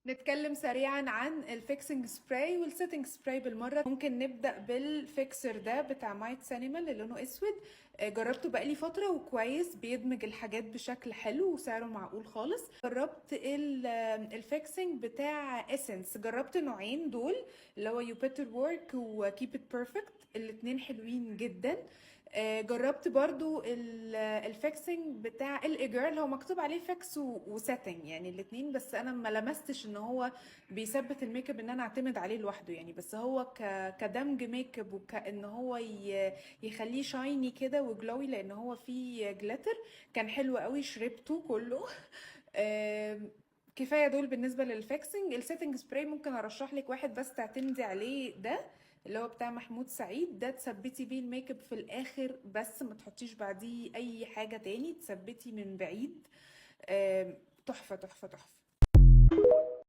نتكلم سريعا عن الفيكسنج سبراي والسيتنج سبراي بالمره. ممكن نبدا بالفيكسر ده بتاع مايت سينما اللي لونه اسود. جربته بقالي فتره وكويس، بيدمج الحاجات بشكل حلو وسعره معقول خالص. جربت الفيكسنج بتاع اسنس، جربت نوعين دول اللي هو يو بيتر وورك وكيب ات بيرفكت، الاتنين حلوين جدا. جربت برضو الفيكسنج بتاع الايجيرل، هو مكتوب عليه فيكس وسيتنج يعني الاتنين، بس انا ما لمستش ان هو بيثبت الميك اب ان انا اعتمد عليه لوحده يعني. بس هو كدمج ميك اب وكأن هو يخليه شايني كده وجلوي، لان هو فيه جلاتر. كان حلو قوي، شربته كله. كفايه دول بالنسبه للفيكسنج. السيتنج سبراي ممكن ارشح لك واحد بس تعتمدي عليه، ده اللي هو بتاع محمود سعيد، ده تثبتي بيه الميك اب في الاخر بس، ما تحطيش بعديه اي حاجه تاني، تثبتي من بعيد. تحفه تحفه تحفه.